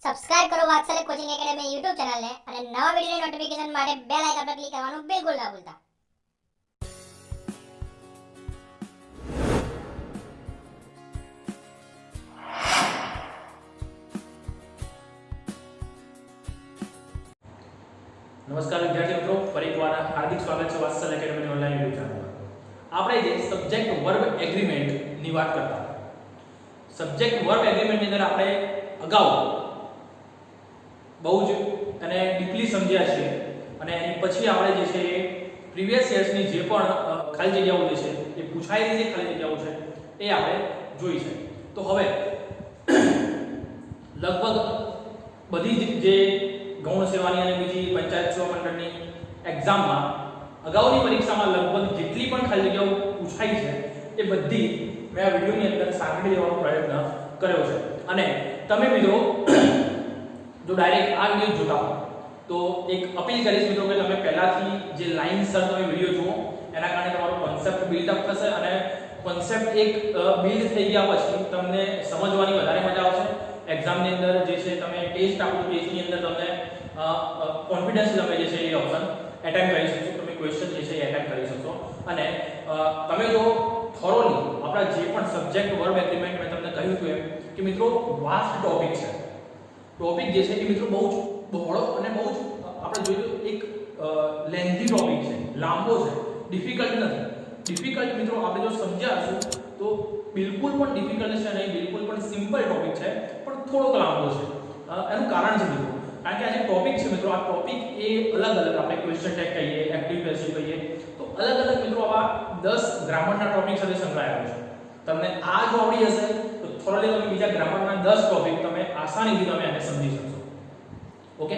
Subscribe કરો વાત્સલ્ય coaching academy YouTube ચેનલને અને નવા વિડિયોની નોટિફિકેશન માટે બેલ આઇકન પર ક્લિક કરવાનું બિલકુલ ના ભૂલતા. નમસ્કાર વિદ્યાર્થી મિત્રો, ફરી એકવાર હાર્દિક સ્વાગત છે વાત્સલ્ય એકેડમી ઓનલાઈન YouTube ચેનલ પર. આપણે જે સબ્જેક્ટ વર્બ એગ્રીમેન્ટ ની વાત કરતા હતા. સબ્જેક્ટ વર્બ એગ્રીમેન્ટ ની અંદર આપણે અગાઉ બહુ જ એને ડીપલી સમજ્યા છે અને એની પછી આપણે જે છે પ્રીવિયસ યર્સ ની જે પણ ખાલી જગ્યાઓ જે છે એ પૂછાયેલી જે ખાલી જગ્યાઓ છે એ આપણે જોઈ છે. તો હવે લગભગ બધી જ જે ગૌણ સેવાની અને બીજી પંચાયત સેવા મંડળની એક્ઝામમાં અગાઉની પરીક્ષામાં લગભગ જેટલી પણ ખાલી જગ્યાઓ પૂછાઈ છે એ બધી મેં આ વિડિયોની અંદર સાંકળી લેવાનો પ્રયત્ન કર્યો છે. અને તમે મિત્રો જો ડાયરેક્ટ આ વિડિયો જોતા હો તો એક અપીલ કરીશ મિત્રો કે તમે પહેલાથી જે લાઇનસર તમે વિડિયો જુઓ, એના કારણે તમારો કોન્સેપ્ટ બિલ્ડ અપ થશે અને કોન્સેપ્ટ એક બિલ્ડ થઈ ગયા પછી તમને સમજવાની વધારે મજા આવશે. એક્ઝામની અંદર જે છે તમે ટેસ્ટ આપો ટેસ્ટની અંદર તમને કોન્ફિડન્સ તમે જે છે એ ઓપ્શન એટેમ્પ કરી શકશો, તમે ક્વેશ્ચન જે છે એ એટેમ્પ કરી શકશો. અને તમે જો થોરોલી આપણા જે પણ સબ્જેક્ટ વર્બ એગ્રીમેન્ટ મેં તમને કહ્યું હતું એમ કે મિત્રો વાસ્ટ ટોપિક છે. ટોપિક જે છે એ મિત્રો બહુ જ બહોળો અને બહુ જ આપણે જોયું એક લેન્ધી ટોપિક છે, લાંબો છે, ડિફિકલ્ટ નથી. ડિફિકલ્ટ મિત્રો આપણે જો સમજ્યા હશું તો બિલકુલ પણ ડિફિકલ્ટ છે નહીં, બિલકુલ પણ સિમ્પલ ટોપિક છે, પણ થોડોક લાંબો છે. એનું કારણ છે મિત્રો, કારણ કે આ જે ટોપિક છે મિત્રો, આ ટોપિક એ અલગ અલગ આપણે ક્વેશ્ચન ટેગ કહીએ, એક્ટિવ પેસિવ કહીએ, તો અલગ અલગ મિત્રો આવા 10 ગ્રામરના ટોપિક સાથે સંકળાયેલા છે. તમને આ જો આવડી હશે તો થોડું તમે બીજા ગ્રામરના 10 ટોપિક તમે આસાનીથી તમે એને સમજી શકશો. ઓકે,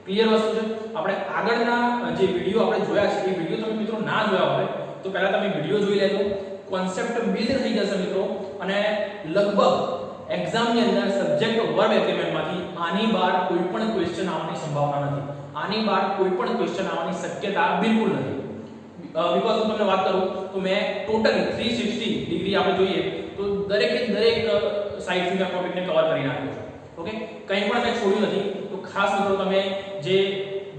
ક્લિયર વસ્તુ છે. આપણે આગળના જે વિડિયો આપણે જોયા છે એ વિડિયો તમે મિત્રો ના જોયા હોય તો પહેલા તમે વિડિયો જોઈ લેજો, કોન્સેપ્ટ બિલ્ડ થઈ જશે મિત્રો. અને લગભગ એક્ઝામની અંદર સબ્જેક્ટ વર્બ એગ્રીમેન્ટમાંથી આની બહાર કોઈ પણ ક્વેશ્ચન આવવાની સંભાવના નથી. આની બહાર કોઈ પણ ક્વેશ્ચન આવવાની શક્યતા બિલકુલ નથી. બીકોઝ હું તમને વાત કરું તો મેં ટોટલી 360 ડિગ્રી આપણે જોઈએ તો દરેક સાઇડથી આ ટોપિકને કવર કરી નાખ્યો છે. ઓકે, કંઈ પણ મેં છોડ્યું નથી. તો ખાસ મિત્રો તમે જે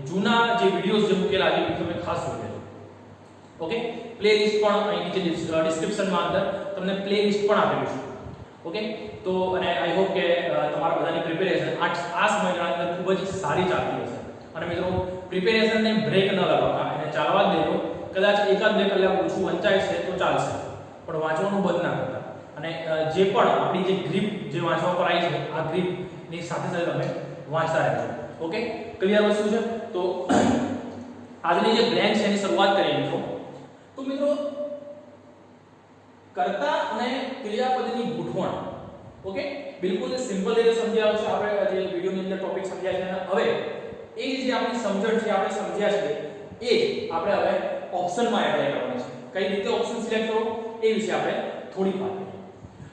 જૂના જે વિડિયોઝ જે મૂકેલા છે એ તમે ખાસ જોઈ લેજો. ઓકે, પ્લેલિસ્ટ પણ અહીં નીચે ડિસ્ક્રિપ્શનમાં અંદર તમને પ્લેલિસ્ટ પણ આપેલું છે. ઓકે, તો અને આઈ હોપ કે તમારા બધાની પ્રિપેરેશન આ સમયગાળાની અંદર ખૂબ જ સારી ચાલતી હશે. અને મિત્રો પ્રિપેરેશનને બ્રેક ન લગાવતા એને ચાલવા જ દેજો. કદાચ એકાદ બે કલાક ઓછું વંચાય છે તો ચાલશે, પણ વાંચવાનું બંધ ના કરતા. અને જે પણ આપણી જે ગ્રીપ જે વાંચવા પર આવી છે આ ગ્રીપની સાથે સાથે તમે વાંચતા રહેજો. ઓકે, ક્લિયર વસ્તુ છે. તો આજની જે બ્લેન્ક છે એની શરૂઆત કરીએ મિત્રો. તો મિત્રો કર્તા અને ક્રિયાપદની ગોઠવણ ઓકે બિલકુલ સિમ્પલ રીતે સમજ્યા છે આપણે જે વિડિયોની અંદર ટોપિક સમજ્યા છે. હવે એ જે આપણી સમજણ છે આપણે સમજ્યા છે એ આપણે હવે ઓપ્શનમાં એપ્લાય કરવાની છે. કઈ રીતે ઓપ્શન સિલેક્ટ કરો એ વિશે આપણે થોડી વાત કરીએ.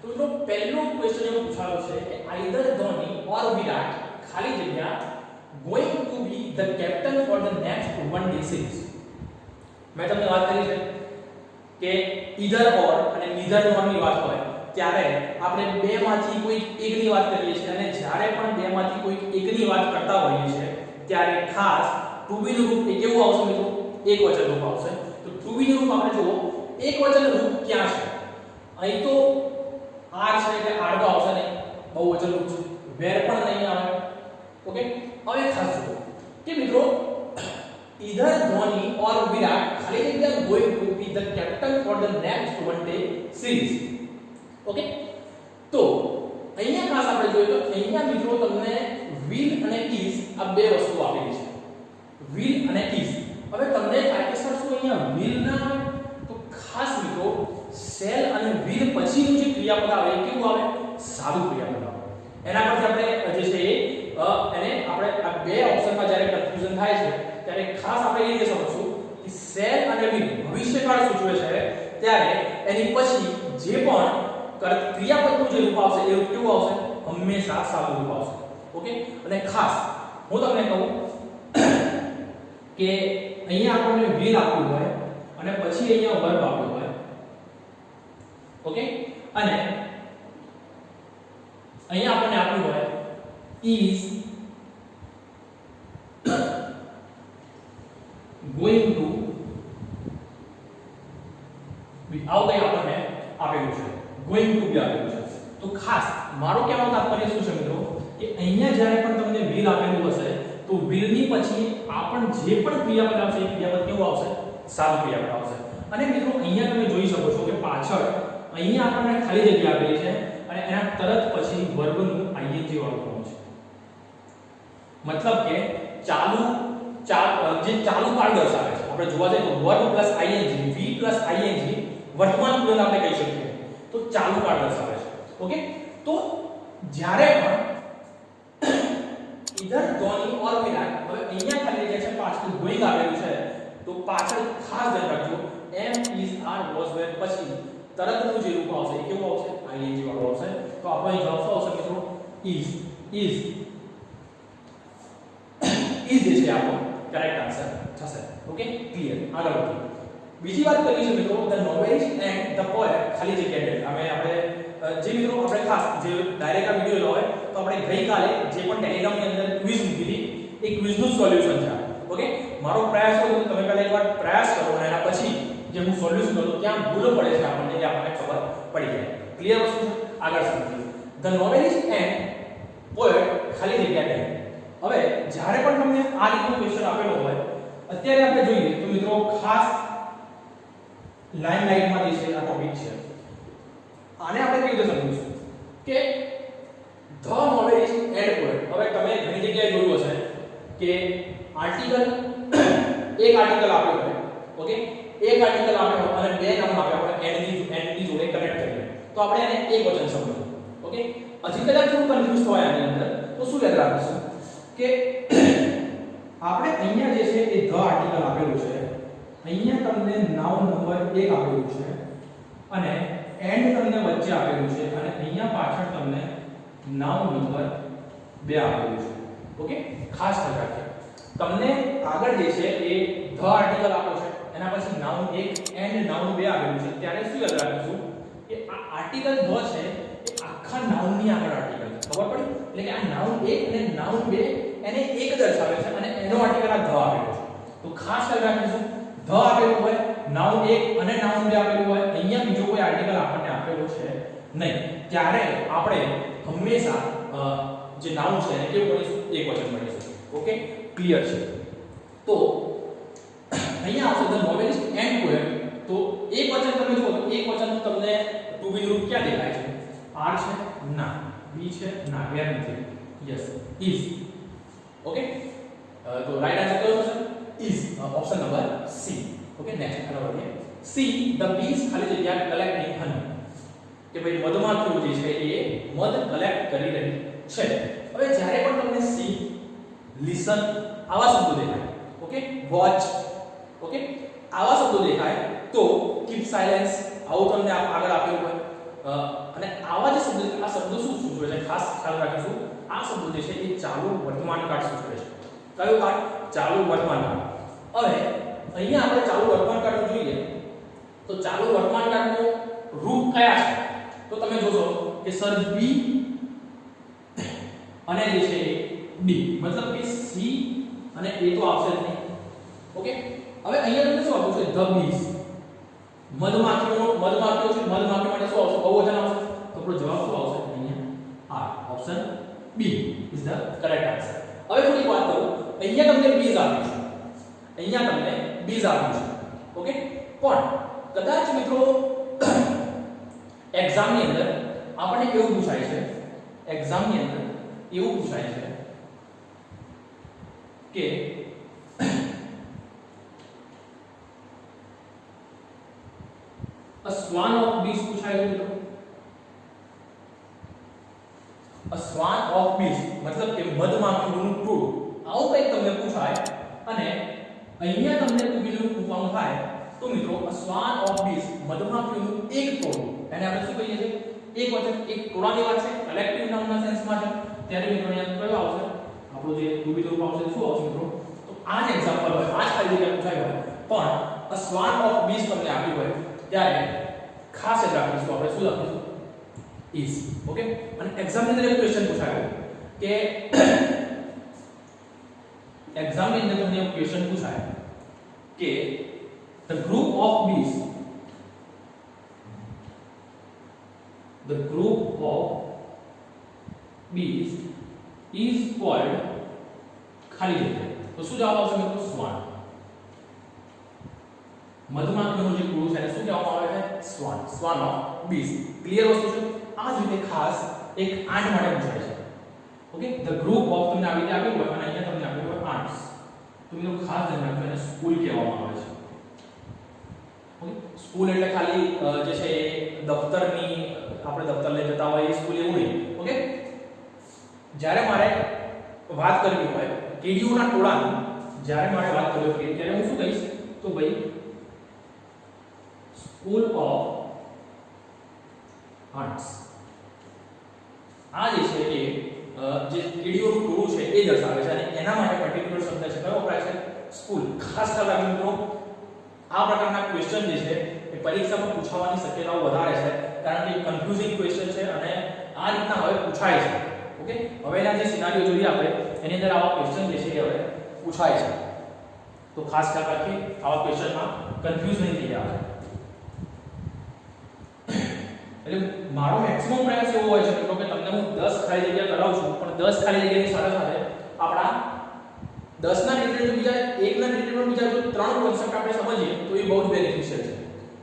તો મિત્રો પહેલો ક્વેશ્ચન એવો પૂછાયો છે કે આઈધર ધોની ઓર વિરાટ ખાલી જગ્યા going to be the captain for the next one day series. મેં તમને વાત કરી છે કે ઈધર ઓર અને નીધર નોર ની વાત હોય ત્યારે આપણે બે માંથી કોઈ એકની વાત કરીએ છીએ અને જ્યારે પણ બે માંથી કોઈ એકની વાત કરતા હોઈએ છીએ ત્યારે ખાસ ટુ બી નું રૂપ એ કેવું આવશે મિત્રો? એકવચન રૂપ આવશે. તો ટુ બી નું રૂપ આપણે જુઓ એકવચન રૂપ ક્યાં છે? અહીં તો આર છે એટલે આર તો આવશે નહીં, બહુવચન રૂપ છે. વેર પણ નહીં આવે. ઓકે, હવે ખાસ જુઓ કે મિત્રો either Dhoni or Virat ખાલી જગ્યા going to be the captain for the next one day series. Okay, તો અહીંયા ખાસ આપણે જોઈએ તો અહીંયા મિત્રો તમને will અને is આ બે વસ્તુ આપેલી છે. will અને is. હવે તમને થાય કે સર શું અહીંયા will ના આવે? તો ખાસ મિત્રો shall અને will પછીનું જે ક્રિયાપદ આવે એ કેવું આવે? સાદું ક્રિયાપદ આવે. એના પરથી આપણે જે છે એને આપણે આ બે ઓપ્શનમાં જ્યારે કન્ફ્યુઝન થાય છે ત્યારે ખાસ આપણે એ રીતે સમજશું કે shall અને will ભવિષ્યકાળ સૂચવે છે ત્યારે એની પછી જે પણ ક્રિયાપદનું જે રૂપ આવશે એ રૂપ કેવું આવશે? હંમેશા સાદું રૂપ આવશે. ઓકે, અને ખાસ હું તમને કહું કે અહીંયા આપણને will આપ્યું હોય અને પછી અહીંયા વર્બ આપ્યો હોય. ઓકે, અને અહીંયા આપણને આપ્યું હોય is going to be આવું કઈ આપણને આપેલું છે going to be આપેલું છે તો ખાસ મારો કહેવાનો તાત્પર્ય શું છે મિત્રો કે અહીંયા જ્યારે પણ તમને will આપેલું હશે તો will ની પછી આપણ જે પણ ક્રિયાપદ આવશે એ ક્રિયાપદ કેવું આવશે સાદું ક્રિયાપદ આવશે અને મિત્રો અહીંયા તમે જોઈ શકો છો કે પાછળ અહીંયા આપણને ખાલી જગ્યા આપેલી છે અને એના તરત પછી વર્બનું ing વાળું ફોર્મ છે મતલબ કે જે ચાલુ કાળ દર્શાવે છે આપણે જોવા જઈએ તો verb plus ing v plus ing વર્તમાન ક્રિયાને આપણે કહી શકીએ તો ચાલુ કાળ દર્શાવે છે ઓકે તો જ્યારે પણ ઈધર ધોની ઓર વિરાટ હવે અહીંયા ખાલી જગ્યા છે પાછળ ગોઈંગ આવેલું છે તો પાછળ ખાસ ધ્યાન રાખજો am is are was were પછી તરતનું જે રૂપ આવશે એ કેવું આવશે ing વાળું આવશે તો આપણો અહીં જવાબ શું આવશે મિત્રો is જે છે આપણો કરેક્ટ આન્સર થશે ઓકે ક્લિયર આગળ વધીએ બીજી વાત કરીએ છીએ મિત્રો ધ નોવેલિસ્ટ એન્ડ ધ પોએટ ખાલી જગ્યા છે આપણે જે મિત્રો આપણે ખાસ જે ડાયરેક્ટ આ વિડિયો હોય તો આપણે ગઈકાલે જે પણ ટેલિગ્રામ ની અંદર ક્વિઝ મૂકી હતી એ ક્વિઝ નું સોલ્યુશન છે ઓકે મારો પ્રયાસ હતો કે તમે પહેલા એકવાર પ્રયાસ કરો અને એના પછી જે હું સોલ્યુશન કરું ક્યાં ભૂલો પડે છે આપણને એ આપણને ખબર પડી જાય ક્લિયર વસ્તુ છે આગળ સમજીએ ધ નોવેલિસ્ટ એન્ડ પોએટ ખાલી જગ્યા છે હવે જ્યારે પણ તમને આ રીતનો ક્વેશ્ચન આપેલો હોય અત્યારે આપણે જોઈએ તો મિત્રો ખાસ લાઇમલાઇટમાં જે છે આ ટોપિક છે આને આપણે કેવી રીતે સમજીશું કે ધ નોવેલિસ્ટ એન્ડ પોએટ હવે તમે ઘણી જગ્યાએ જોયું હશે કે આર્ટિકલ એક આર્ટિકલ આપ્યો હોય ઓકે એક આર્ટિકલ આપ્યો હોય અને બે નામ આપ્યા હોય એન્ડ ની જોડે કનેક્ટ કરીએ તો આપણે એને એક વચન સમજીશું ઓકે હજી કદાચ થોડું કન્ફ્યુઝ હોય આની અંદર તો શું યાદ રાખીશું કે આપણે અહીંયા જે છે એ ધ આર્ટિકલ આપેલું છે અહીંયા તમને નાઉન નંબર 1 આપેલું છે અને એન્ડ તમને વચ્ચે આપેલું છે અને અહીંયા પાછળ તમને નાઉન નંબર 2 આપેલું છે ઓકે ખાસ ધ્યાન રાખજો તમને આગળ જે છે એ ધ આર્ટિકલ આપ્યો છે એના પછી નાઉન 1 એન્ડ નાઉન 2 આપેલું છે ત્યારે શું યાદ રાખીશું કે આ આર્ટિકલ ધ છે એ આખા નાઉન ની આગળ આર્ટિકલ ખબર પડી એટલે કે આ નાઉન 1 અને નાઉન 2 એને એક દર્શાવે છે અને એનો આર્ટિકલ આ ધ આપેલો છે તો ખાસ યાદ રાખીશું ધ આપેલું હોય નાઉન 1 અને નાઉન 2 આપેલું હોય અહીંયા બીજો કોઈ આર્ટિકલ આપણને આપેલો છે નહીં ત્યારે આપણે હંમેશા જે નાઉન છે એને કેવું ગણીશું એકવચન ગણીશું ઓકે ક્લિયર છે તો અહીંયા આવશે ધ નોવેલિસ્ટ એન્ડ પોએટ તો એકવચન તમે જુઓ તો એકવચન તમને ટુ બી રૂપ ક્યાં દેખાય છે આર છે ના બી છે ના વેર નથી યસ ઇઝ ઓકે તો રાઈટ આન્સર કયો થશે is option number C okay next આગળ વધીએ સી ધ બીઝ ખાલી જગ્યા કલેક્ટિંગ હની કે ભાઈ મધમાખીઓ જે છે એ મધ કલેક્ટ કરી રહી છે હવે જ્યારે પણ તમને સી લિસન આવા શબ્દો દેખાય ઓકે વોચ ઓકે આવા શબ્દો દેખાય તો કીપ સાયલેન્સ આવું તમને આગળ આપેલું હોય અને આવા જે શબ્દો આ શબ્દો શું સૂચવે છે ખાસ ખ્યાલ રાખીશું આ શબ્દો જે છે એ ચાલુ વર્તમાન કાળ સૂચવે છે કયો કાળ ચાલુ વર્તમાન કાળ હવે અહીંયા આપણે ચાલુ વર્તમાન કાળ જોઈએ તો ચાલુ વર્તમાન કાળનું રૂપ કયા છે તો તમે જોશો કે સર બી અને જે છે ડી મતલબ કે સી અને એ તો આવશે જ નહીં ઓકે હવે અહીંયા તમને શું આપ્યું છે ધ બીઝ મધમાખીઓ છે મધમાખી માટે શું આવશે બહુવચન આવશે તો આપણો જવાબ શું આવશે અહીંયા આ option B is the correct answer હવે થોડી વાત કરું અહીંયા તમને બીઝ આપ્યું છે અહીંયા તમને બીઝ આપ્યું છે ઓકે પણ કદાચ મિત્રો એક્ઝામ ની અંદર આપણને એવું પૂછાય છે એક્ઝામ ની અંદર એવું પૂછાય છે કે a swan of bees પૂછાય છે a swan of bees મતલબ કે મધમાખીઓનું ટોળું આવું કંઈક તમને પૂછાય અને અહીંયા તમને બીજું પૂછવાનું થાય તો મિત્રો a swan of bees મધમાખીઓનું એક ટોળું એને આપણે શું કહીએ છીએ એક વચન એક ટોળાની વાત છે કલેક્ટિવ નાઉનના સેન્સમાં છે ત્યારે મિત્રો અહીંયા કયો આવશે આપણો જે રૂબી રૂપ આવશે શું આવશે મિત્રો તો આ જ એક્ઝામ્પલ હોય આ જ ખાલી જગ્યા પૂછાય હોય પણ a swan of bees તમને આપ્યું હોય ત્યારે ખાસ યાદ રાખીશું આપણે શું લખીશું is ઓકે અને એક્ઝામ ની અંદર એક ક્વેશ્ચન પૂછાયો કે એક્ઝામ ની અંદર તમને એક ક્વેશ્ચન પૂછાય કે the group of bees is called ખાલી જગ્યા. તો શું જવાબ આવશે મિત્રો? શ્વાન. મધમાખીનું જે કુળું છે એને શું કહેવામાં આવે છે? શ્વાન. શ્વાન ઓફ બીઝ. ક્લિયર વસ્તુ છે? આ જ રીતે ખાસ એક આંટ માટે પૂછાય છે. ઓકે, ધ ગ્રુપ ઓફ તમને આવી રીતે આપ્યું હોય અને અહીંયા તમને આપ્યું હોય આંટ્સ. તો મિત્રો ખાસ ધ્યાન રાખજો, એને સ્કૂલ કહેવામાં આવે છે. ઓકે, સ્કૂલ એટલે ખાલી જે છે એ દફતરની આપણે દફતર લઈ જતા હોય એ સ્કૂલ એવું નહીં. ઓકે, જ્યારે મારે વાત કરવી હોય કીડીઓના ટોળાની, જ્યારે મારે વાત કરવી હોય ત્યારે હું શું કહીશ? તો ભાઈ સ્કૂલ ઓફ આર્ટ્સ. આ જે છે એ જે કીડીઓનું ટોળું છે એ દર્શાવે છે અને એના માટે પર્ટિક્યુલર શબ્દ છે કયો વપરાય છે? સ્કૂલ. ખાસ ખ્યાલ રાખજો મિત્રો, આ પ્રકારના ક્વેશ્ચન જે છે એ પરીક્ષામાં પૂછાવાની શક્યતાઓ વધારે છે કારણ કે કન્ફ્યુઝિંગ ક્વેશ્ચન છે અને આ રીતના હવે પૂછાય છે. ઓકે, હવે એના જે સિનારીઓ જોઈએ આપણે એની અંદર આવા ક્વેશ્ચન જે છે એ હવે પૂછાય છે. તો ખાસ ખ્યાલ રાખીએ આવા ક્વેશ્ચનમાં કન્ફ્યુઝ નહીં થઈ જાય. એટલે મારો મેક્સિમમ પ્રયાસ એવો હોય છે મિત્રો કે તમને હું 10 ખાલી જગ્યા કરાવું છું, પણ 10 ખાલી જગ્યાની સાથે સાથે આપણા 10 ના રિલેટેડ બીજા 1 ના રિલેટેડ બીજા જો 3 કોન્સેપ્ટ આપણે સમજીએ તો એ બહુ જ બેનિફિશિયલ છે.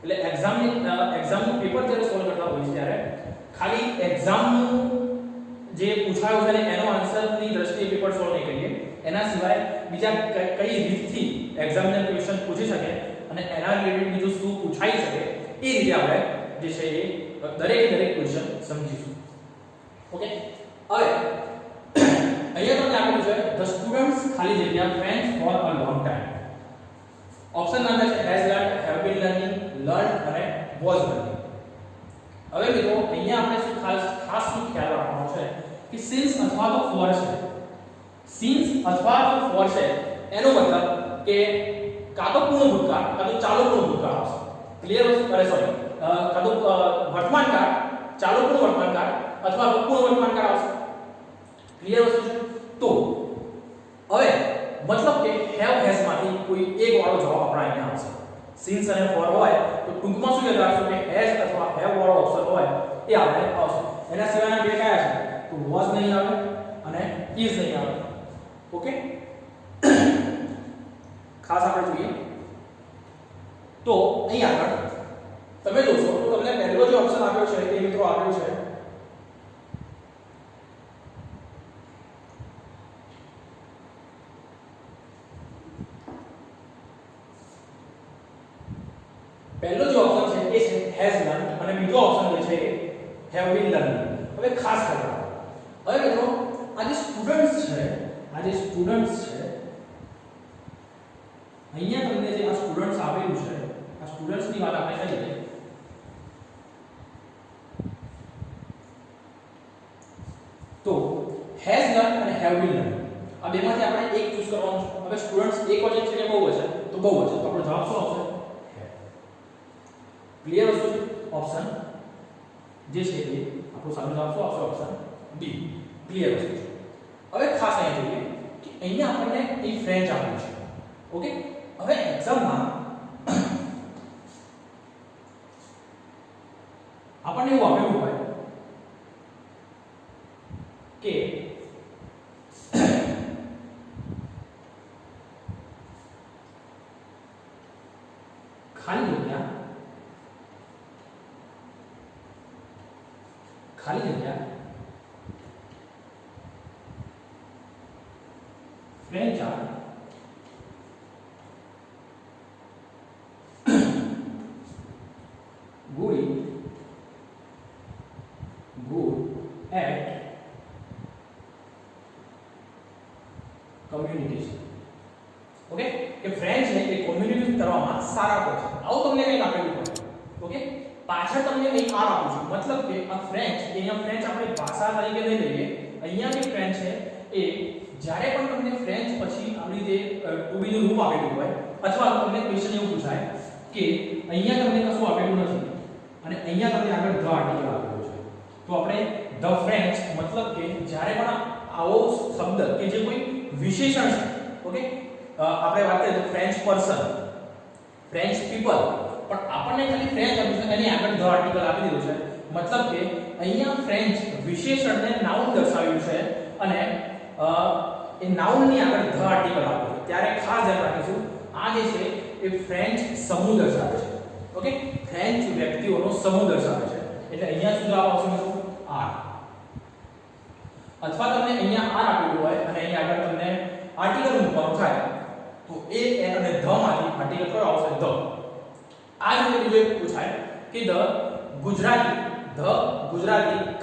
એટલે એક્ઝામનું પેપર જ્યારે સોલ્વ કરતા હોય ત્યારે ખાલી એક્ઝામનું જે પૂછાયું છે ને એનો આન્સરની દ્રષ્ટિએ પેપર સોલ્વ નહીં કરીએ, એના સિવાય બીજા કઈ રીતથી એક્ઝામિનર ક્વેશ્ચન પૂછી શકે અને એના રિલેટેડ બીજું શું પૂછાઈ શકે એ રીતે આપણે જે છે એ દરેક ક્વેશ્ચન સમજીશું. ઓકે, હવે અહીંયા તમને આપેલું છે ધ સ્ટુડન્ટ્સ ખાલી જગ્યા French for a long time. Option number છે has learn, have been learning, learn અને વોઝ લર્નિંગ. હવે મિત્રો અહીંયા આપણે શું ખાસ શું ખ્યાલ રાખવાનો છે કે સિન્સ અથવા તો ફોર છે. સિન્સ અથવા તો ફોર છે એનો મતલબ કે કાં તો પૂર્ણ ભૂતકાળ કાં તો ચાલુ પૂર્ણ ભૂતકાળ આવશે. ક્લિયર? સોરી, કાં તો વર્તમાન કાળ, ચાલુ પૂર્ણ વર્તમાન કાળ અથવા પૂર્ણ વર્તમાન કાળ આવશે. ક્લિયર વસ્તુ છે? તો હવે મતલબ કે હેવ હેઝ માંથી કોઈ એક વાળો જવાબ આપણા અહીંયા આવશે. સિન્સ અને ફોર હોય તો ટૂંકમાં શું યાદ રાખશો કે હેઝ અથવા હેવ વાળો ઓપ્શન હોય એ આપણે આવશે. એના સિવાયના બે કયા છે? તો વોઝ નહીં આવે અને ઇઝ નહીં આવે. ઓકે, ખાસ આપણે જોઈએ તો અહીં આગળ તમે જોશો તો તમને પહેલો જે ઓપ્શન આપ્યો છે એ મિત્રો આપ્યો છે પહેલો જે ઓપ્શન છે એ છે હેઝ લર્ન અને બીજો ઓપ્શન જે છે હેવ બીન લર્નિંગ. હવે ખાસ કરો, હવે મિત્રો આ જે સ્ટુડન્ટ્સ છે અહીંયા તમને જે આ સ્ટુડન્ટ્સ આવેલું છે આ સ્ટુડન્ટ્સ ની વાત આપણે કરીએ તો હેઝ લર્ન અને હેવ બીન લર્ન આ બેમાંથી આપણે એક ચૂઝ કરવાનું છે. હવે સ્ટુડન્ટ્સ એક વચન છે કે બહુ વચન? તો બહુ વચન. તો આપણો જવાબ શું આવશે? ક્લિયર વસ્તુ છે? ઓપ્શન જે છે એ આપણો સાચો જવાબ શું આવશે? Option B. ક્લિયર વસ્તુ છે. હવે ખાસ અહીં જોઈએ કે અહીંયા આપણને એ ફ્રેન્ચ આપ્યું છે. ઓકે, હવે એક્ઝામમાં આપણને એવું આપેલું હોય કે ખાલી જગ્યા French are good at communication. Okay, કે ફ્રેન્ચ ને એ કોમ્યુનિકેટ કરવામાં સારા હોય છે. આવું તમને કંઈક આપેલું હોય. ઓકે, પાછળ તમને કંઈક આ આપું છું. મતલબ કે આ ફ્રેન્ચ અહીંયા ફ્રેન્ચ આપણે ભાષા તરીકે નહીં લઈએ. અહીંયા જે ફ્રેન્ચ છે એ જ્યારે પણ તમને ફ્રેન્ચ પછી આપણી જે ટુ બી નું રૂપ આપેલું હોય અથવા તમને ક્વેશ્ચન એવું પૂછાય કે અહીંયા તમને કશું આપેલું નથી અને અહીંયા તમને આગળ ધ આર્ટિકલ આપેલું છે તો આપણે ધ ફ્રેન્ચ મતલબ કે જ્યારે પણ આવો શબ્દ કે જે કોઈ વિશેષણ છે, ઓકે, આપણે વાત કરીએ તો ફ્રેન્ચ પર્સન, ફ્રેન્ચ પીપલ, પણ આપણને ખાલી ફ્રેન્ચ આપ્યું છે, એની આગળ ધ આર્ટિકલ આપી દીધું છે, મતલબ કે અહીંયા ફ્રેન્ચ વિશેષણને નાઉન દર્શાવ્યું છે અને એ નાઉનની આગળ ધ આર્ટિકલ આપ્યું છે, ત્યારે ખાસ ધ્યાન રાખીશું આ જે છે એ ફ્રેન્ચ સમૂહ દર્શાવે છે, ઓકે, ફ્રેન્ચ વ્યક્તિઓનો સમૂહ દર્શાવે છે, એટલે અહીંયા શું જવાબ આવશે મિત્રો આર, અથવા તમને અહીંયા આર આપેલું હોય અને અહીંયા આગળ તમને આર્ટિકલ મૂકવાનું થાય તો એ અને ધ માંથી આર્ટિકલ કયો આવશે ધ. આ રીતે બીજો એક પૂછાય કે ધ ગુજરાતી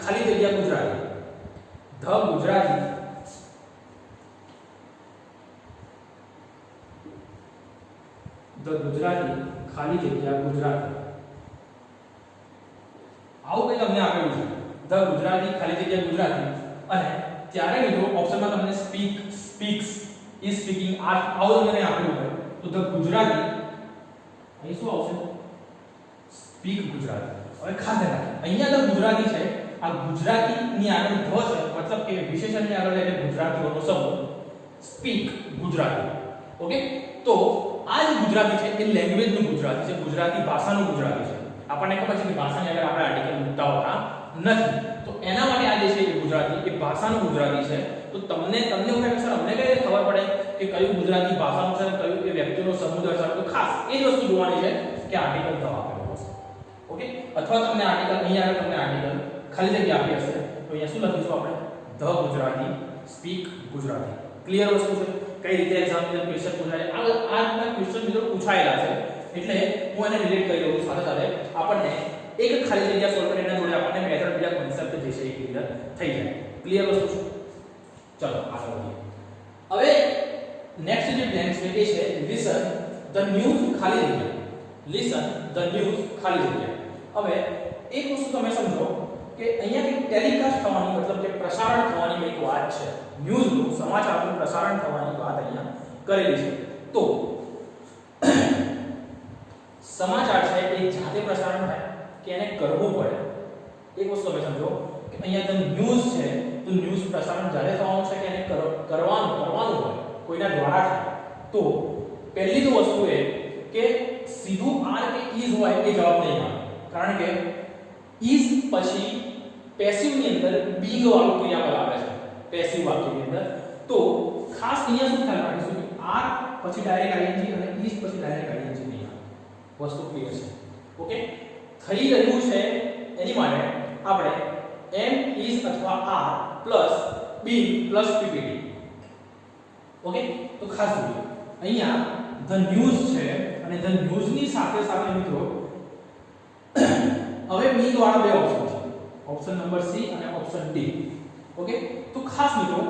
ખાલી જગ્યા ગુજરાતી, ધ ગુજરાતી ખાલી જગ્યા ગુજરાતી, આવું કંઈ તમને આપેલું છે ધ ગુજરાતી ખાલી જગ્યા ગુજરાતી, અને ત્યારે મિત્રો ઓપ્શનમાં તમને સ્પીક્સ ઇઝ સ્પીકિંગ આવું તમને આપેલું હોય તો ધ ગુજરાતી અહીં શું આવશે સ્પીક ગુજરાતી. હવે ખાસ ધ્યાન રાખો અહીંયા ધ ગુજરાતી છે, આ ગુજરાતીની આગળ ધ છે, મતલબ કે વિશેષણની આગળ એટલે ગુજરાતીઓનો સમૂહ સ્પીક ગુજરાતી, ઓકે. તો આ જે ગુજરાતી છે એ લેંગ્વેજનું ગુજરાતી છે, ગુજરાતી ભાષાનું ગુજરાતી છે. આપણને ખબર છે કે ભાષાની આગળ આપણે આર્ટિકલ મૂકતા હોતા નથી, તો એના માટે આ જે છે એ ગુજરાતી એ ભાષાનું ગુજરાતી છે. તો તમને એવું થાય કે સર અમને કઈ રીતે ખબર પડે કે કયું ગુજરાતી ભાષાનું છે કયું એ વ્યક્તિનો સમૂહ દર્શાવે, તો ખાસ એ જ વસ્તુ જોવાની છે કે આર્ટિકલ ધ આપેલો હશે, ઓકે. અથવા તમને આર્ટિકલ અહીંયા આગળ તમને આર્ટિકલ ખાલી જગ્યા આપી હશે તો અહીંયા શું લખીશું આપણે the Gujarati speak Gujarati. Clear વસ્તુ છે કઈ રીતે એક્ઝામ ની ક્વેશ્ચન પૂછાય, આ રીતના ક્વેશ્ચન મિત્રો પૂછાયેલા છે એટલે હું એને રિલેટ કરી દઉં સાથે સાથે આપણને એક ખાલી જગ્યા સોલ્વ કરીને એના જોડે આપણને મેથડ બીજા કોન્સેપ્ટ જે છે એ ક્લિયર થઈ જાય. ક્લિયર વસ્તુ છે. ચલો આગળ વધીએ. હવે નેક્સ્ટ જે બ્લેન્ક છે એ છે લિસન ધ ન્યૂઝ ખાલી જગ્યા, લિસન ધ ન્યૂઝ ખાલી જગ્યા. હવે એક વસ્તુ તમે સમજો કે અહીંયા કે ટેલિકાસ્ટ થવાની મતલબ કે પ્રસારણ થવાની એક વાત છે, ન્યૂઝનું સમાચારનું પ્રસારણ થવાની વાત અહીંયા કરેલી છે. તો સમાચાર છે એ જાતે પ્રસારણ થાય કે એને કરવું પડે, એક વસ્તુ તમે સમજો કે અહીંયા ધ ન્યૂઝ છે તો ન્યૂઝ પ્રસારણ જાતે થવાનું છે કે એને કરવાનું હોય કોઈના દ્વારા થાય. તો પહેલી તો વસ્તુ એ કે સીધું આર કે ઇઝ હોય એ જવાબ નહીં આવે, કારણ કે ઇઝ પછી પેસિવ ની અંદર બીંગ વાળું ક્રિયાપદ આવે છે પેસિવ વાક્યની અંદર. તો ખાસ અહીંયા શું ખ્યાલ રાખીશું કે આર પછી ડાયરેક્ટ આઈએનજી અને ઇઝ પછી ડાયરેક્ટ આઈએનજી નહીં આવે, વસ્તુ ક્લિયર છે, ઓકે. થઈ રહ્યું છે એની માટે આપણે એમ ઇઝ અથવા are plus being plus PPT, okay. તો ખાસ જોજો અહીંયા ધ ન્યૂઝ છે અને ધ ન્યૂઝ ની સાથે સાથે મિત્રો હવે બીંગ વાળા બે ઓપ્શન છે, ઓપ્શન નંબર સી અને ઓપ્શન ડી, ઓકે. તો ખાસ મિત્રો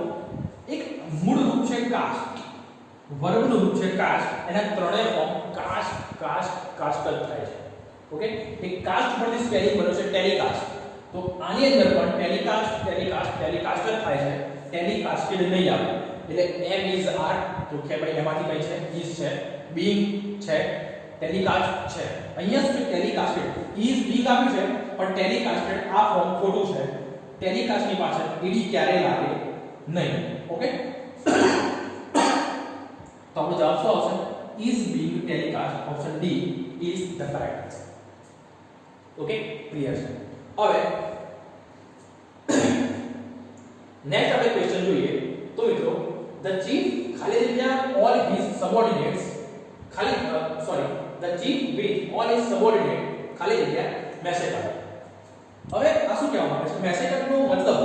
એક મૂળ રૂપ છે કાસ્ટ, વર્બનું રૂપ છે કાસ્ટ, એના ત્રણેય ફોર્મ કાસ્ટ કાસ્ટ કાસ્ટ જ થાય છે, ઓકે. એક કાસ્ટ પરથી સ્પેલિંગ બને છે ટેલિકાસ્ટ, તો આની અંદર પણ ટેલિકાસ્ટ ટેલિકાસ્ટ ટેલિકાસ્ટ જ થાય છે, ટેલિકાસ્ટેડ નહીં આવે. એટલે એમ ઇઝ આર તો કે ભાઈ એમાંથી કઈ છે ઇઝ છે, બીંગ છે, ટેલિકાસ્ટ છે. અહીંયા શું છે ટેલિકાસ્ટેડ, ઇઝ બીંગ આપ્યું છે પણ ટેલિકાસ્ટેડ આ ફોર્મ ખોટું છે, ટેલિકાસ્ટની પાછળ ઈડી ક્યારે લાગે નહીં, ઓકે. તો આપણો જવાબ શું આવશે is being telecast, option D is the correct answer, okay. Clear છે. હવે નેક્સ્ટ આપણે ક્વેશ્ચન જોઈએ તો મિત્રો ધ ચીફ ખાલી જગ્યા all his subordinates the chief with all his subordinate ખાલી જગ્યા મેસેકર. હવે આ શું કહેવા માંગે છે મેસેકરનો મતલબ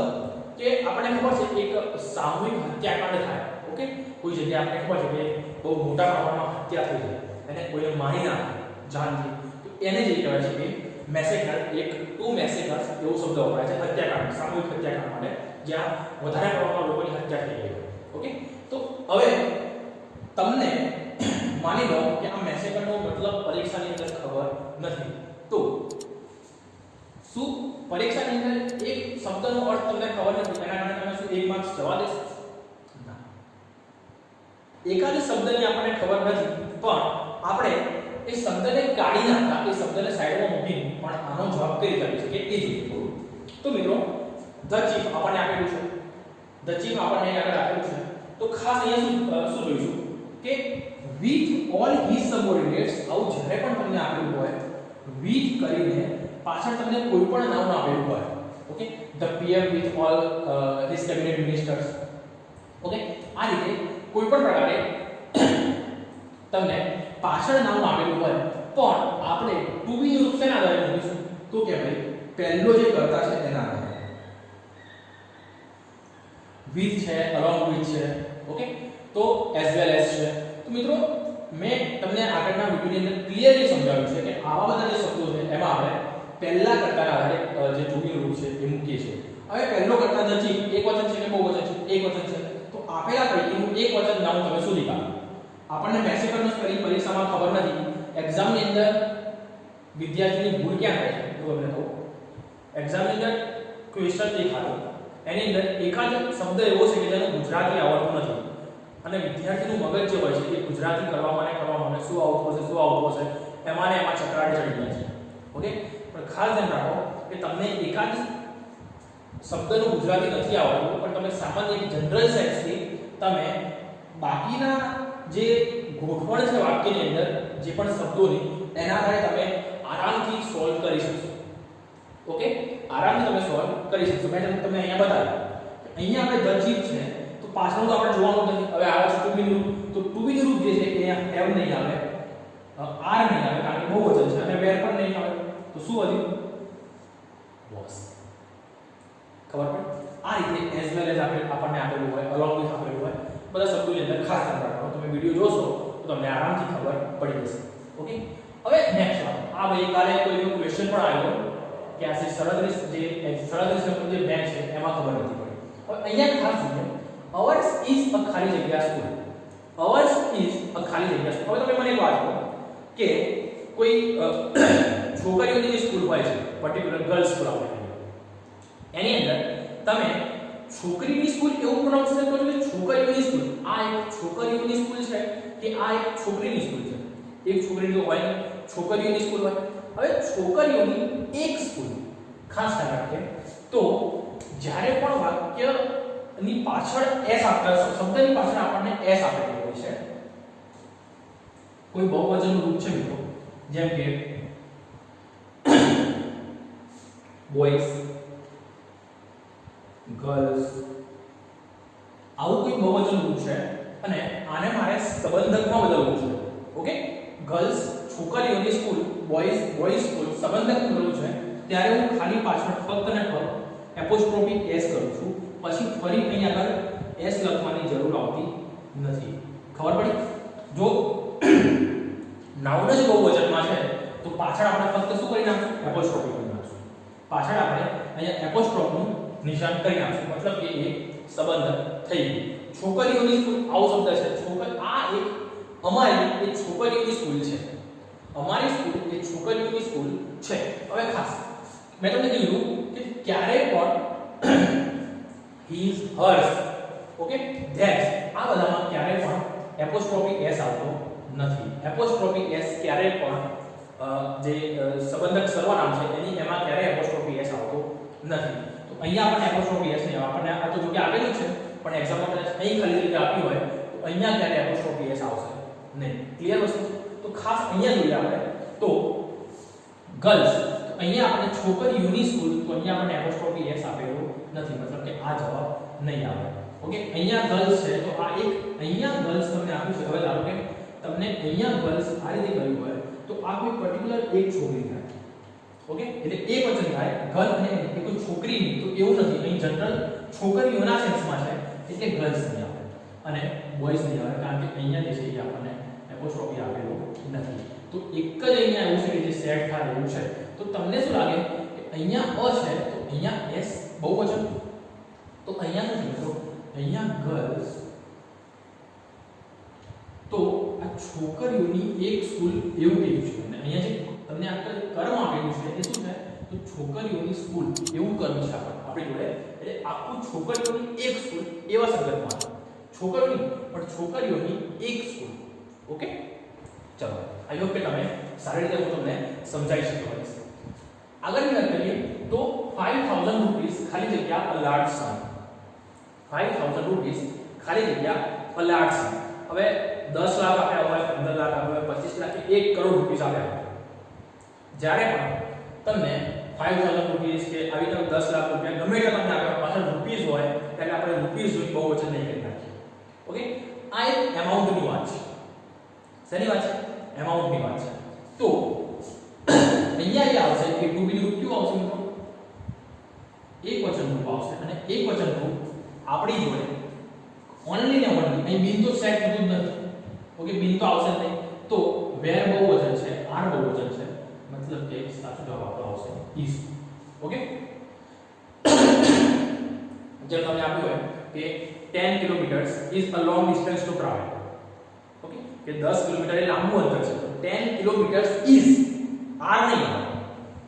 કે આપણને ખબર છે એક સામૂહિક હત્યાકાંડ થાય, ઓકે. કોઈ જગ્યાએ આપણને ખબર છે કે બહુ મોટા પ્રમાણમાં હત્યા થઈ જાય અને કોઈને મારી નાખે જાનથી, તો એને જે કહેવાય છે કે મેસેકર, એક ટુ મેસેકર એવો શબ્દ વપરાય છે હત્યાકાંડ, સામૂહિક હત્યાકાંડ માટે જ્યાં વધારે પ્રમાણમાં લોકોની હત્યા થઈ ગઈ હોય, ઓકે. તો હવે તમને માની લો કે આ મેસેકરનો મતલબ પરીક્ષાની અંદર ખબર નથી, તો શું પરીક્ષાની અંદર એક શબ્દનો અર્થ તમને ખબર નથી એના કારણે તમે શું 1 માર્ક્સ જવા દેશો? ના. એકાદ શબ્દની આપણને ખબર નથી પણ આપણે એ શબ્દને કાઢી નાખતા, એ શબ્દને સાઈડમાં મૂકીને પણ આનો જવાબ કરી શકીએ છીએ કે એ જ. તો મિત્રો ધ ચીફ આપણને આપેલું છે, ધ ચીફ આપણને આગળ આપેલું છે તો ખાસ અહીંયા શું જોઈશું કે વિથ ઓલ હિઝ સબઓર્ડિનેટ્સ આવું જ્યારે પણ તમને આપેલું હોય વિથ કરીને પાછળ તમને કોઈ પણ નામ આપેલું હોય okay the PM with all his cabinet ministers okay આ રીતે કોઈ પણ પ્રકારે તમને પાછળ નામ આપેલું હોય પણ આપણે ટુ બી નું રૂપ શેના આધારે મૂકીશું તો કે ભાઈ પહેલો જે કર્તા છે એના આધારે with છે along with છે ઓકે તો as well as છે તો મિત્રો મેં તમને આગળના વિડિયોની અંદર ક્લિયરલી સમજાવ્યું છે કે આવા બધા જે શબ્દો છે એમાં આપણે પહેલા કર્તાના આધારે જે ટુ બી રૂપ છે એ મૂકીએ છીએ હવે પહેલો કર્તા ધ ચીફ એક વચન છે કે બહુવચન છે એક વચન છે તો આપેલા પૈકીનું એક વચન નામ તમે શોધી કાઢો આપણને મેસેકરનું સ્પેલિંગ પરીક્ષામાં ખબર નથી એક્ઝામની અંદર વિદ્યાર્થીની ભૂલ ક્યાં થાય છે તો તમને કહું એક્ઝામની અંદર ક્વેશ્ચન દેખાતો એની અંદર એકાદ શબ્દ એવો છે કે જેને ગુજરાતી આવડતું નથી અને વિદ્યાર્થીનું મગજ જે હોય છે એ ગુજરાતી કરવા માટે શું આવતું હશે એમાં ને એમાં ચકરાટ ચડી જાય છે ઓકે પણ ખાસ ધ્યાન રાખો કે તમને એકાદ શબ્દનું ગુજરાતી નથી આવડતું પણ તમે સામાન્ય જનરલ સેન્સથી તમે બાકીના જે ગોઠવણ છે વાક્યની અંદર જે પણ શબ્દોની એના આધારે તમે આરામથી સોલ્વ કરી શકશો ઓકે આરામથી તમે સોલ્વ કરી શકશો મેં તમને અહીંયા બતાવ્યું અહીંયા આપણે ધ ચીફ છે તો પાછળનું તો આપણે જોવાનું નથી હવે આવે છે ટુ બી નું તો ટુ બી નું રૂપ જે છે એ અહીંયા હેવ નહીં આવે આર નહીં આવે કારણ કે બહુવચન છે અને વેર પણ નહીં આવે તો શું વધ્યું વોઝ ખબર પડે આ રીતે એઝ વેલ એઝ આપણને આપેલું હોય અલોંગ વિથ આપેલું હોય બધા શબ્દોની અંદર ખાસ ધ્યાન રાખવાનું તમે વિડિયો જોશો તો તમને આરામથી ખબર પડી જશે ઓકે હવે નેક્સ્ટ આ ગઈકાલે કોઈનો ક્વેશ્ચન પણ આવ્યો કે આ સરળરીસ જે જે બેંક છે એમાં ખબર નથી પડી હવે અહીંયા ખાસ જોઈએ અવર્સ ઇઝ અ ખાલી જગ્યા સ્કૂલ અવર્સ ઇઝ અ ખાલી જગ્યા સ્કૂલ હવે તમે મને એક વાત કહો કે કોઈ છોકરીઓની જે સ્કૂલ હોય છે પર્ટિક્યુલર ગર્લ્સ સ્કૂલ આપણે એની અંદર તમે છોકરીની સ્કૂલ એવું પ્રોનાઉન્સિએશન કરો કે છોકરીઓની સ્કૂલ આ એક છોકરીઓની સ્કૂલ છે કે આ એક છોકરીની સ્કૂલ છે એક છોકરી તો હોય છોકરીઓની સ્કૂલ હોય હવે છોકરીઓની એક સ્કૂલ ખાસ ધ્યાન રાખીએ તો જ્યારે પણ વાક્યની પાછળ s આપતા શબ્દની પાછળ આપણને s આપેલું હોય છે કોઈ બહુવચનનું રૂપ છે મિત્રો જેમ કે બોયઝ ગર્લ્સ આવું કોઈ બહુવચન રૂપ છે અને આને મારે સંબંધકમાં બદલવું છે ઓકે ગર્લ્સ છોકરીઓની સ્કૂલ બોયઝ સ્કૂલ સંબંધક બદલવું છે ત્યારે હું ખાલી પાછળ ફક્ત ને ફક્ત એપોસ્ટ્રોફી s કરું છું પછી ફરી અહીં આગળ s લખવાની જરૂર આવતી નથી ખબર પડી જો નાઉન જ બહુવચનમાં છે તો પાછળ આપણે ફક્ત શું કરી નાખશું એપોસ્ટ્રોફી કરી નાખશું પાછળ આપણે અહીંયા એપોસ્ટ્રોફનું નિશાન કરી નાખશું મતલબ કે એક સંબંધ થઈ ગયું છોકરીઓની સ્કૂલ આવો શબ્દ છે આ એક અમારી એક છોકરીઓની સ્કૂલ છે અમારી સ્કૂલ એ છોકરીઓની સ્કૂલ છે હવે ખાસ મેં તમને કીધું કે ક્યારે પણ his hers ઓકે that આ બધામાં ક્યારે પણ એપોસ્ટ્રોફી s આવતો નથી એપોસ્ટ્રોફી s ક્યારે પણ જે સંબંધક સર્વનામ છે એની એમાં ક્યારે એપોસ્ટ્રોફી s આવતો નથી તો અહીંયા આપણને એપોસ્ટ્રોફી s નહીં આપણને આ તો જો કે આપેલું છે પણ એક્ઝામ્પલ આપણે અહીં ખાલી જગ્યા આપી હોય તો અહીંયા ક્યારે એપોસ્ટ્રોફી s આવશે નહીં ક્લિયર વસ્તુ તો ખાસ અહીંયા જોઈએ આપણે તો ગર્લ્સ તો અહીંયા આપણે છોકરીઓની સ્કૂલ તો અહીંયા આપણને એપોસ્ટ્રોફી s આપેલું નથી મતલબ કે આ જવાબ નહીં આવે ઓકે અહીંયા ગર્લ્સ છે તો આ એક અહીંયા ગર્લ્સ તમને આપ્યું છે હવે ધારો કે તમને અહીંયા ગર્લ્સ આ રીતે કર્યું હોય તો આ કોઈ પર્ટિક્યુલર એક છોકરી થાય ઓકે એટલે એક વચન થાય ગર્લ અને એ કોઈ છોકરીની તો એવું નથી અહીં જનરલ છોકરીઓના સેન્સમાં છે એટલે ગર્લ્સ નહીં આવે અને બોયઝ નહીં આવે કારણ કે અહીંયા જે છે એ આપણને એપોસ્ટ્રોફી આપેલું નથી તો એક જ અહીંયા એવું છે કે જે સેટ થાય એવું છે તો તમને શું લાગે કે અહીંયા અ છે તો અહીંયા s બહુવચન તો અહીંયા નથી મિત્રો અહીંયા ગર્લ્સ તો આ છોકરીઓની એક સ્કૂલ એવું કીધું છે અને અહીંયા જે તમને આ કર્મ આપેલું છે એ શું છે તો છોકરીઓની સ્કૂલ એવું કર્મ છે આપણી જોડે એટલે આખું છોકરીઓની એક સ્કૂલ એવા સંદર્ભમાં છોકરીઓની પણ છોકરીઓની એક સ્કૂલ ઓકે ચલો આઈ હોપ કે તમે સારી રીતે હું તમને સમજાવી શક્યો હોઈશ આગળની વાત કરીએ તો 5000 રૂપીસ ખાલી જગ્યા અ લાર્જ સમ 5000 રૂપીસ ખાલી જગ્યા પ્લાટ છે. હવે 10 લાખ આપ્યા હોય, 15 લાખ આપ્યા હોય, 25 લાખ કે 1 કરોડ રૂપિસ આપ્યા હોય, જ્યારે પણ તમને 5000 રૂપીસ કે આવી રીતે 10 લાખ રૂપિયા ગમે તે તમને આપ્યા પાછળ રૂપીસ હોય એટલે આપણે રૂપીસ જોઈ બહુ વચન નહીં કરી નાખીએ. ઓકે, આ એક એમાઉન્ટની વાત છે. શેની વાત છે? એમાઉન્ટની વાત છે. તો અહીંયા જે આવશે કે ટુ બી રૂપ ક્યુ આવશે મિત્રો? એક વચન રૂપ આવશે અને એક વચન રૂપ આપણી જોડે ઓનલી ને ઓનલી અહીં બિન તો સેટ થતું જ નથી. ઓકે, બિન તો આવશે નહીં. તો વેર બહુવચન છે, આર બહુવચન છે, મતલબ કે સાચો જવાબ આપણો આવશે is. ઓકે, જો તમને આપ્યું હોય કે 10 kilometres is a long distance to travel. Okay, કે 10 કિલોમીટર એ લાંબુ અંતર છે. તો 10 કિલોમીટર્સ is આર નહીં આવે,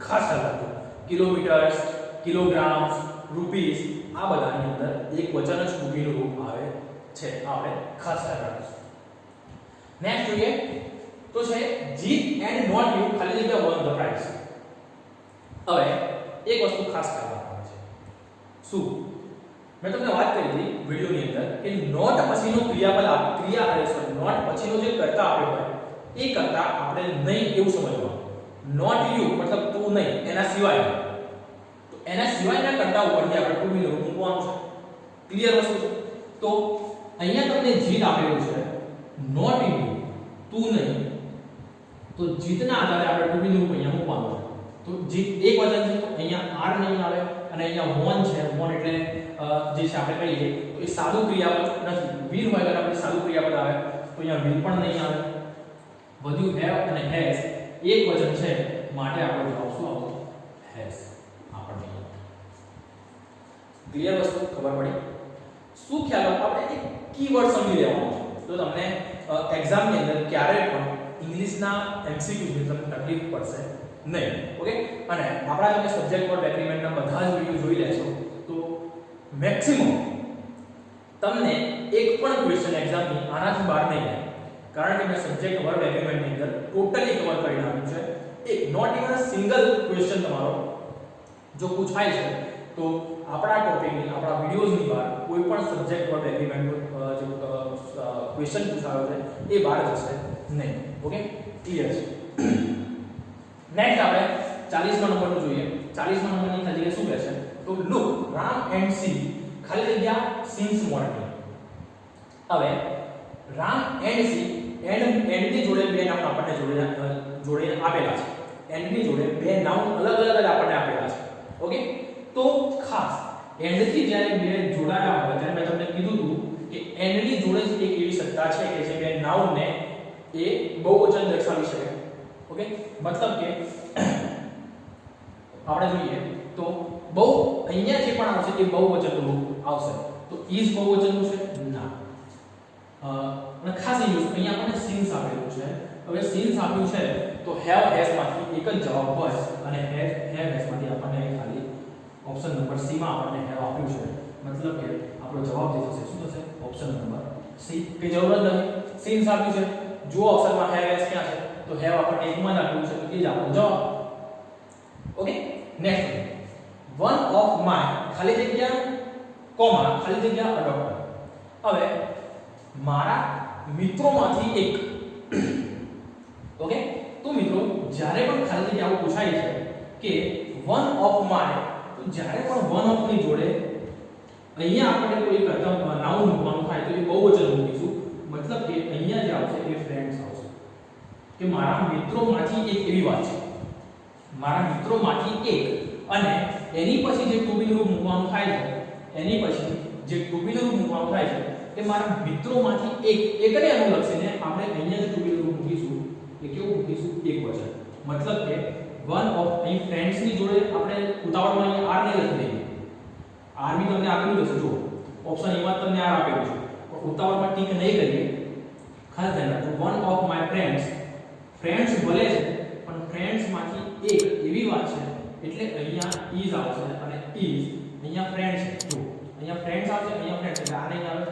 ખાસ ખ્યાલ રાખજો. કિલોમીટર્સ, કિલોગ્રામ્સ, રૂપીસ આ બધાની અંદર એક વચન જ રૂપીનું રૂપ આવે છે. આપણે ખાસ ખ્યાલ રાખજો. નેક્સ્ટ જોઈએ તો છે જીત એન્ડ નોટ યુ ખાલી જગ્યા વન ધ પ્રાઇઝ. હવે એક વસ્તુ ખાસ ખ્યાલ રાખવાની છે. શું? મેં તમને વાત કરી હતી વિડિયોની અંદર કે નોટ પછીનો નોટ પછીનો જે કર્તા આપ્યો હોય એ કર્તા આપણે નહીં એવું સમજવાનું. નોટ યુ મતલબ તું નહીં, એના સિવાય. તો એના સિવાયના કર્તા ઉપરથી આપણે ટુ બી રૂપ મૂકવાનું છે. ક્લિયર વસ્તુ છે? તો અહીંયા તમને જીત આપેલું છે, નોટ યુ તું નહીં, તો જીતના આધારે આપણે ટુ બી રૂપ અહીંયા મૂકવાનું છે. તો જીત એક વચન છે તો અહીંયા આર નહીં આવે અને અહીંયા વન છે. વન એટલે જે છે આપણે કહીએ તો એ સાદું ક્રિયાપદ નથી. વિલ હોય એટલે આપણે સાદું ક્રિયાપદ આવે તો અહીંયા વિલ પણ નહીં આવે. વધ્યું હેવ અને હેઝ એક વચન છે માટે આપણો જવાબ શું આવશે? હેઝ. આપણને ક્લિયર વસ્તુ ખબર પડી? શું ખ્યાલ આપણે એક કીવર્ડ સમજી લેવાનો છે. તો તમને એક્ઝામ ની અંદર ક્યારે પણ ઇંગ્લિશના એમસીક્યુ ની તમને તકલીફ પડશે નહીં. ઓકે, અને આપણા તમે સબ્જેક્ટ વર્બ એગ્રીમેન્ટના બધા જ વિડિયો જોઈ લેશો તો મેક્સિમમ તમને એક પણ ક્વેશ્ચન એક્ઝામની આનાથી બહાર નહીં આવે. કારણ કે મેં સબ્જેક્ટ વર્બ એગ્રીમેન્ટની અંદર ટોટલી કવર કરી નાખ્યું છે. એક not even a single question તમારો જો પૂછાય છે તો આપણા ટોપિકની આપણા વિડિયોઝની બહાર કોઈ પણ સબ્જેક્ટ વર્બ એગ્રીમેન્ટનો જે ક્વેશ્ચન પૂછાયો છે એ બહાર જશે નહીં. ઓકે, ક્લિયર છે? નેક્સ્ટ આપણે 40મા નંબરનું જોઈએ. 40મા નંબરની ખાલી જગ્યા શું કહે છે? તો લુક રામ એન્ડ સી ખાલી જગ્યા સિન્સ મોર્નિંગ. હવે રામ એન્ડ સી એન્ડની જોડે બે નામ આપણને જોડે આપેલા છે. એન્ડની જોડે બે નામ અલગ અલગ આપણને આપેલા છે. ઓકે, તો ખાસ એન્ડથી જ્યારે બે જોડાયા હોય ત્યારે મેં તમને કીધું હતું કે એન્ડની જોડે જ એક એવી સત્તા છે કે જે બે નાઉનને એ બહુવચન દર્શાવી શકે. ઓકે, મતલબ કે આપણે જોઈએ તો બહુ અહીંયા જે પણ આવશે એ બહુવચનનું રૂપ આવશે. તો ઇઝ બહુવચનનું છે? ના. અને ખાસ અહીંયા આપણને સિન્સ આપેલું છે. હવે સિન્સ આપ્યું છે તો હેવ હેઝ માંથી એક જ જવાબ હોય અને હેવ હેઝ માંથી આપણને ખાલી ઓપ્શન નંબર સી માં આપણને હેવ આપ્યું છે. મતલબ કે આપણો જવાબ જે થશે શું થશે? Option number C. કે જરૂર નથી, સિન્સ આપ્યું છે. જો ઓપ્શનમાં હેવ હેઝ ક્યાં છે તો હેવ આપણને એકમાં જ આપ્યું છે તો એ જ આપણો જવાબ. Okay, next one of my ખાલી જગ્યા કોમા ખાલી જગ્યા અડોપ્ટર. હવે મારા મિત્રોમાંથી એક. ઓકે, તો મિત્રો જ્યારે પણ ખાલી જગ્યા આવું પૂછાય છે કે વન ઓફ માય, તો જ્યારે પણ વન ઓફ ની જોડે અહીંયા આપણે કોઈ કરતા નાઉન મૂકવાનું થાય તો એ બહુવચન મૂકીશું. મતલબ કે અહીંયા જે આવશે એ ફ્રેન્ડ્સ આવશે. કે મારા મિત્રોમાંથી એક એવી વાત છે, મારા મિત્રોમાંથી એક, અને એની પછી જે ટુ બી રૂપ મૂકવાનું થાય છે, એની પછી જે ટુ બી રૂપ મૂકવાનું થાય છે એ મારા મિત્રોમાંથી એકને અનુલક્ષીને આપણે અહીંયા જે ટુ બી રૂપ મૂકીશું એ કેવું મૂકીશું? એક વચન. મતલબ કે વન ઓફ અહીં ફ્રેન્ડ્સ ની જોડે આપણે ઉતાવળમાં અહીંયા આર નહીં લખી દઈએ. આર બી તમને આપેલું હશે. જો ઓપ્શન એમાં તમને આર આપેલું છે પણ ઉતાવળમાં ટીક નહીં કરીએ. ખાસ ધ્યાન રાખજો, one of my friends. Friends ભલે છે પણ ફ્રેન્ડ્સ માંથી એક એવી વાત છે એટલે અહીંયા ઇઝ આવશે અને ઇઝ અહીંયા ફ્રેન્ડ્સ છે. જો અહીંયા ફ્રેન્ડ્સ આવશે, અહીંયા ફ્રેન્ડ્સ એટલે આ નહીં આવે.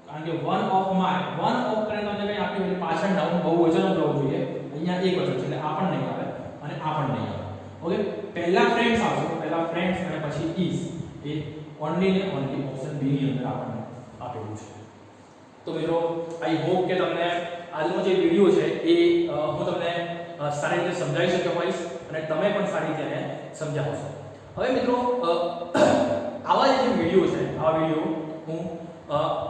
કારણ કે one of my, one of કરીને તમને કંઈ આપ્યું એટલે પાછળ નાઉન બહુવચન જ રહેવું જોઈએ. અહીંયા એક વચન છે એટલે આ પણ નહીં આવે અને આ પણ નહીં આવે. ઓકે, પહેલા ફ્રેન્ડ્સ આવશે, પહેલા ફ્રેન્ડ્સ અને પછી ઇઝ એ ઓનલી ને ઓનલી ઓપ્શન બી ની અંદર આપણને આપેલું છે. તો મિત્રો આઈ હોપ કે તમને આજનો જે વિડિયો છે એ હું તમને સારી રીતે સમજાવી શક્યો હોઈશ અને તમે પણ સારી રીતે એને સમજાવશો. હવે મિત્રો આવા જે વિડિયો છે આ વિડિયો હું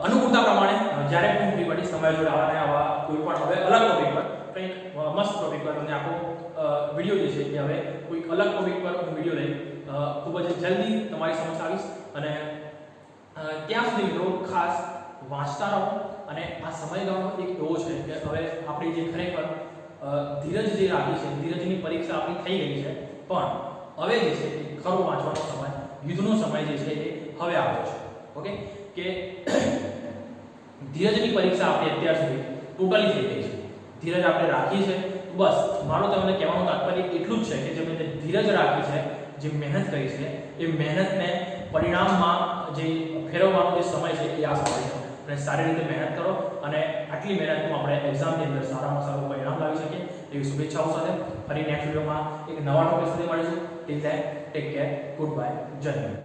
અનુકૂળતા પ્રમાણે જ્યારે હું ફ્રી પડીશ તમારી જોડે આવા કોઈ પણ હવે અલગ ટોપિક પર કંઈક મસ્ત ટોપિક પર તમને આખો વિડિયો જે છે એ હવે કોઈક અલગ ટોપિક પર હું વિડિયો લઈ ખૂબ જ જલ્દી તમારી સમક્ષ આવીશ. અને ત્યાં સુધી મિત્રો ખાસ વાંચતા રહો. અને આ સમયગાળો એક એવો છે કે હવે આપણી જે ખરેખર ધીરજ જે રાખી છે, ધીરજની પરીક્ષા આપણી થઈ ગઈ છે, પણ હવે જે છે એ ખરો વાંચવાનો સમય, યુદ્ધનો સમય જે છે એ હવે આવ્યો છે. ઓકે, કે ધીરજની પરીક્ષા આપણી અત્યાર સુધી ટોટલી થઈ ગઈ છે. ધીરજ આપણે રાખી છે. બસ મારું તમને કહેવાનું તાત્પર્ય એટલું જ છે કે જે મેં ધીરજ રાખી છે, જે મહેનત કરી છે, એ મહેનતને પરિણામમાં જે ફેરવવાનો જે સમય છે એ આ સમય છે. અને સારી રીતે મહેનત કરો અને આટલી મહેનતનું આપણે એક્ઝામની અંદર સારામાં સારું પરિણામ લાવી શકીએ એવી શુભેચ્છાઓ સાથે ફરી નેક્સ્ટ વિડીયોમાં એક નવા ટોપિક સાથે મળીશું. Till then take care, good bye, જય હિન્દ.